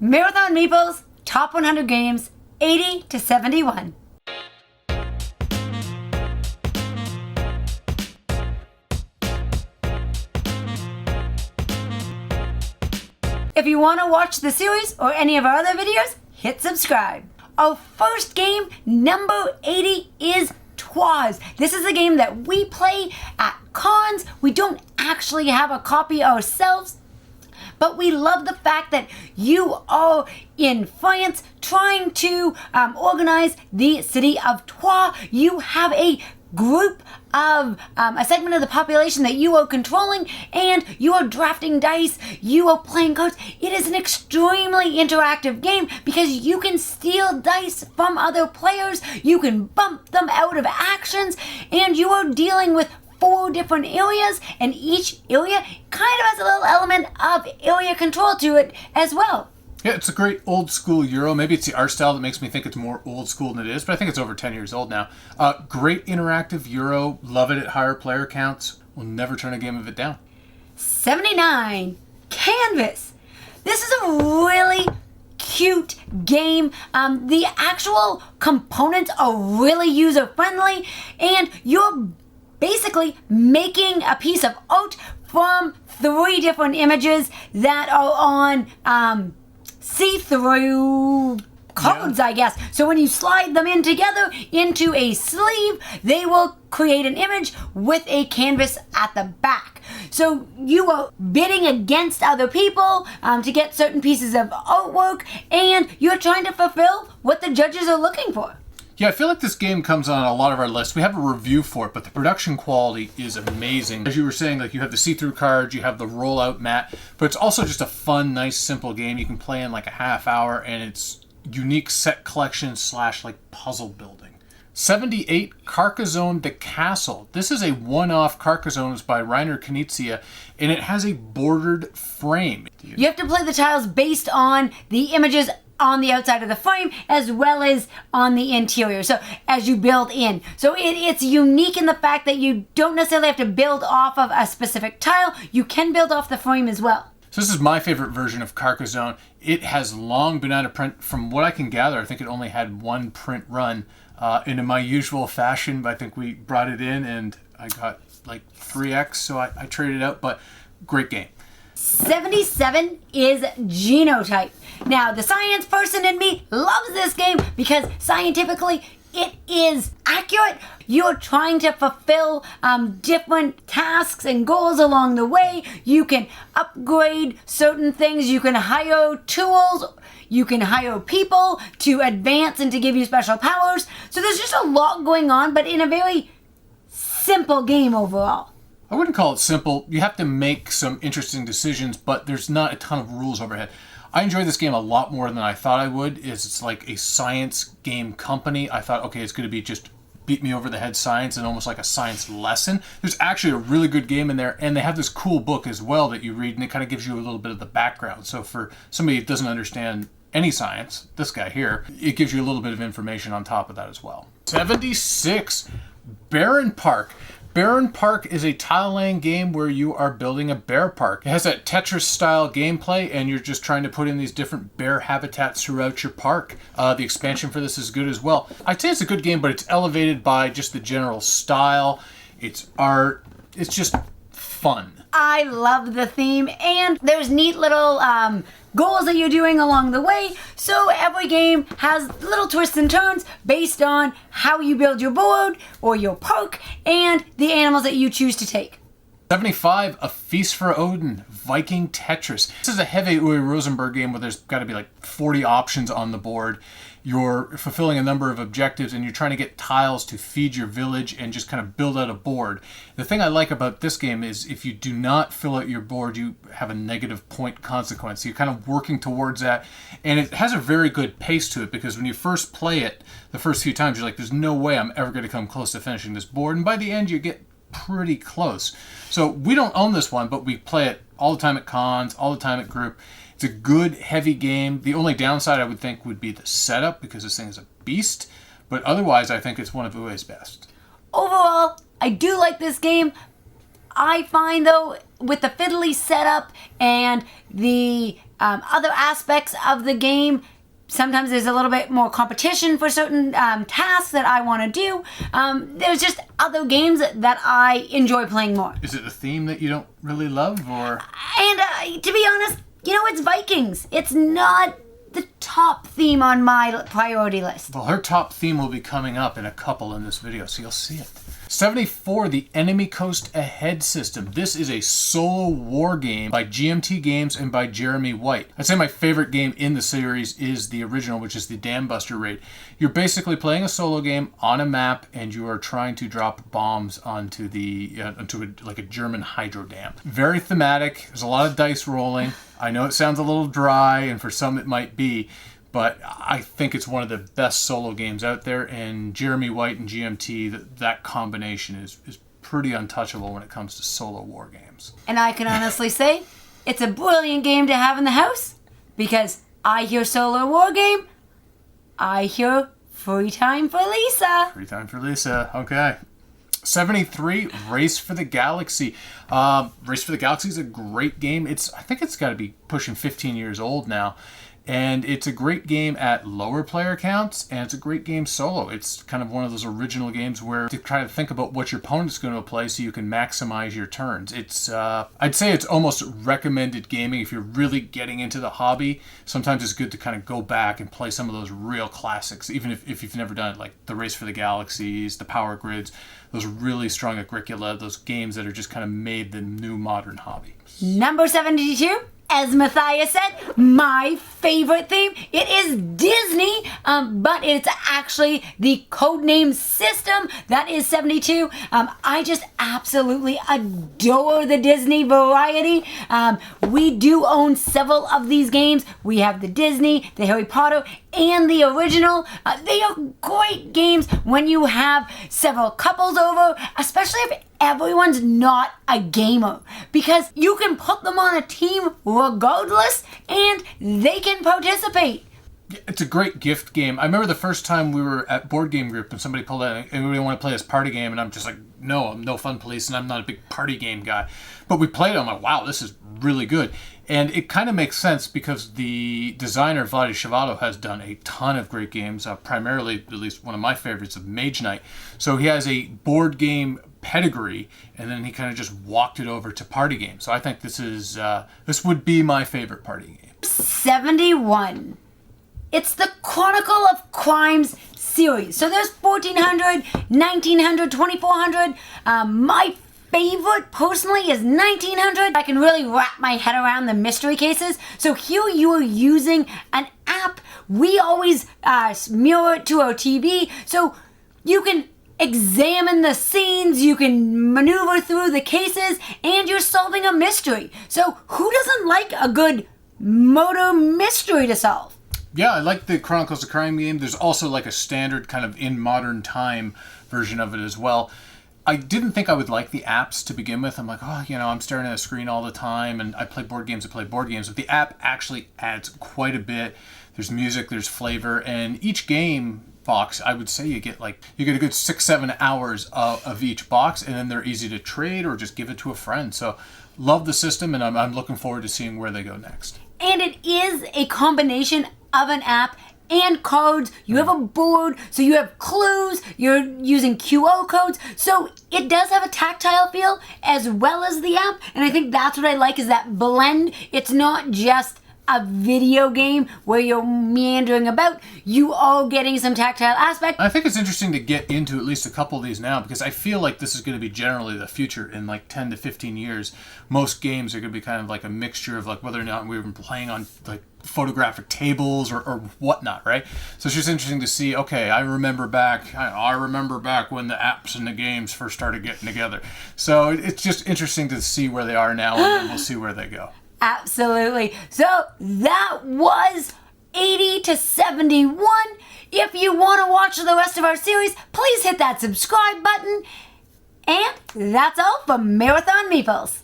Marathon Meeples, top 100 games, 80 to 71. If you want to watch the series or any of our other videos, hit subscribe. Our first game, number 80, is Twas. This is a game that we play at cons. We don't actually have a copy ourselves, but we love the fact that you are in France trying to organize the city of Troyes. You have a group of a segment of the population that you are controlling, and you are drafting dice, you are playing cards. It is an extremely interactive game because you can steal dice from other players, you can bump them out of actions, and you are dealing with 4 different areas, and each area kind of has a little element of area control to it as well. Yeah, it's a great old school Euro. Maybe it's the art style that makes me think it's more old school than it is, but I think it's over 10 years old now. Great interactive Euro. Love it at higher player counts. We'll never turn a game of it down. 79, Canvas. This is a really cute game. The actual components are really user-friendly, and you're basically making a piece of art from 3 different images that are on see-through codes, I guess. So when you slide them in together into a sleeve, they will create an image with a canvas at the back. So you are bidding against other people to get certain pieces of artwork, and you're trying to fulfill what the judges are looking for. Yeah, I feel like this game comes on a lot of our lists. We have a review for it, but the production quality is amazing. As you were saying, like, you have the see-through cards, you have the rollout mat, but it's also just a fun, nice, simple game you can play in like a half hour, and it's unique set collection / like puzzle building. 78, Carcassonne the Castle. This is a one-off Carcassonne by Rainer Knizia, and it has a bordered frame. You have to play the tiles based on the images on the outside of the frame as well as on the interior, so as you build in. So it's unique in the fact that you don't necessarily have to build off of a specific tile. You can build off the frame as well. So this is my favorite version of Carcassonne. It has long been out of print. From what I can gather, I think it only had 1 print run. And in my usual fashion, I think we brought it in and I got like 3x, so I traded it out, but great game. 77 is Genotype. Now, the science person in me loves this game because scientifically it is accurate. You're trying to fulfill different tasks and goals along the way. You can upgrade certain things. You can hire tools. You can hire people to advance and to give you special powers. So there's just a lot going on, but in a very simple game overall. I wouldn't call it simple. You have to make some interesting decisions, but there's not a ton of rules overhead. I enjoy this game a lot more than I thought I would. It's like a science game company. I thought, okay, it's going to be just beat me over the head science and almost like a science lesson. There's actually a really good game in there, and they have this cool book as well that you read, and it kind of gives you a little bit of the background. So for somebody that doesn't understand any science, this guy here, it gives you a little bit of information on top of that as well. 76, Baron Park. Baron Park is a tile-laying game where you are building a bear park. It has that Tetris-style gameplay, and you're just trying to put in these different bear habitats throughout your park. The expansion for this is good as well. I'd say it's a good game, but it's elevated by just the general style. It's art. It's just fun. I love the theme, and there's neat little goals that you're doing along the way. So every game has little twists and turns based on how you build your board or your park and the animals that you choose to take. 75, A Feast for Odin, Viking Tetris. This is a heavy Uwe Rosenberg game where there's got to be like 40 options on the board. You're fulfilling a number of objectives and you're trying to get tiles to feed your village and just kind of build out a board. The thing I like about this game is if you do not fill out your board, you have a negative point consequence. So you're kind of working towards that. And it has a very good pace to it because when you first play it, the first few times, you're like, there's no way I'm ever going to come close to finishing this board. And by the end, you get pretty close. So we don't own this one, but we play it all the time at cons, all the time at group. It's a good, heavy game. The only downside I would think would be the setup because this thing is a beast. But otherwise, I think it's one of Uwe's best. Overall, I do like this game. I find, though, with the fiddly setup and the other aspects of the game. Sometimes there's a little bit more competition for certain tasks that I want to do. There's just other games that I enjoy playing more. Is it a theme that you don't really love, or? And to be honest, it's Vikings. It's not the top theme on my priority list. Well, her top theme will be coming up in a couple in this video, so you'll see it. 74, the Enemy Coast Ahead system. This is a solo war game by GMT Games and by Jeremy White. I'd say my favorite game in the series is the original, which is the Dam Buster raid. You're basically playing a solo game on a map, and you are trying to drop bombs onto like a German hydro dam. Very thematic. There's a lot of dice rolling. I know it sounds a little dry, and for some it might be, but I think it's one of the best solo games out there, and Jeremy White and GMT, that combination is pretty untouchable when it comes to solo war games. And I can honestly say, it's a brilliant game to have in the house, because I hear solo war game, I hear free time for Lisa. Free time for Lisa, okay. 73, Race for the Galaxy. Race for the Galaxy is a great game. I think it's got to be pushing 15 years old now. And it's a great game at lower player counts, and it's a great game solo. It's kind of one of those original games where you try to think about what your opponent's going to play so you can maximize your turns. I'd say it's almost recommended gaming if you're really getting into the hobby. Sometimes it's good to kind of go back and play some of those real classics, even if you've never done it, like the Race for the Galaxies, the Power Grids, those really strong Agricola, those games that are just kind of made the new modern hobby. Number 72. As Matthias said, my favorite theme, it is Disney, but it's actually the codename system. That is 72. I just absolutely adore the Disney variety. We do own several of these games. We have the Disney, the Harry Potter, and the original. They are great games when you have several couples over, especially if everyone's not a gamer, because you can put them on a team regardless and they can participate. It's a great gift game. I remember the first time we were at Board Game Group and somebody pulled out, everybody want to play this party game, and I'm just like, no, I'm no fun police, and I'm not a big party game guy. But we played it, I'm like, wow, this is really good. And it kind of makes sense because the designer, Vladi Chavato, has done a ton of great games, primarily, at least one of my favorites, of Mage Knight. So he has a board game pedigree, and then he kind of just walked it over to party games. So I think this would be my favorite party game. 71. It's the Chronicle of Crimes series. So there's 1400, 1900, 2400. My favorite personally is 1900. I can really wrap my head around the mystery cases. So here you are using an app. We always mirror it to our TV, so you can examine the scenes, you can maneuver through the cases, and you're solving a mystery. So who doesn't like a good murder mystery to solve? Yeah, I like the Chronicles of Crime game. There's also like a standard kind of in modern time version of it as well. I didn't think I would like the apps to begin with. I'm like, I'm staring at a screen all the time, and I play board games. But the app actually adds quite a bit. There's music, there's flavor, and each game box, I would say you get a good 6-7 hours of each box, and then they're easy to trade or just give it to a friend. So love the system, and I'm looking forward to seeing where they go next. And it is a combination of an app and cards. You have a board, so you have clues, you're using QR codes, so it does have a tactile feel as well as the app, and I think that's what I like, is that blend. It's not just a video game where you're meandering about, you are getting some tactile aspect. I think it's interesting to get into at least a couple of these now, because I feel like this is going to be generally the future in like 10 to 15 years. Most games are going to be kind of like a mixture of like whether or not we've been playing on like photographic tables or whatnot, right? So it's just interesting to see, okay, I remember back when the apps and the games first started getting together. So it's just interesting to see where they are now, and then we'll see where they go. Absolutely. So that was 80 to 71. If you want to watch the rest of our series, please hit that subscribe button. And that's all for Marathon Meeples.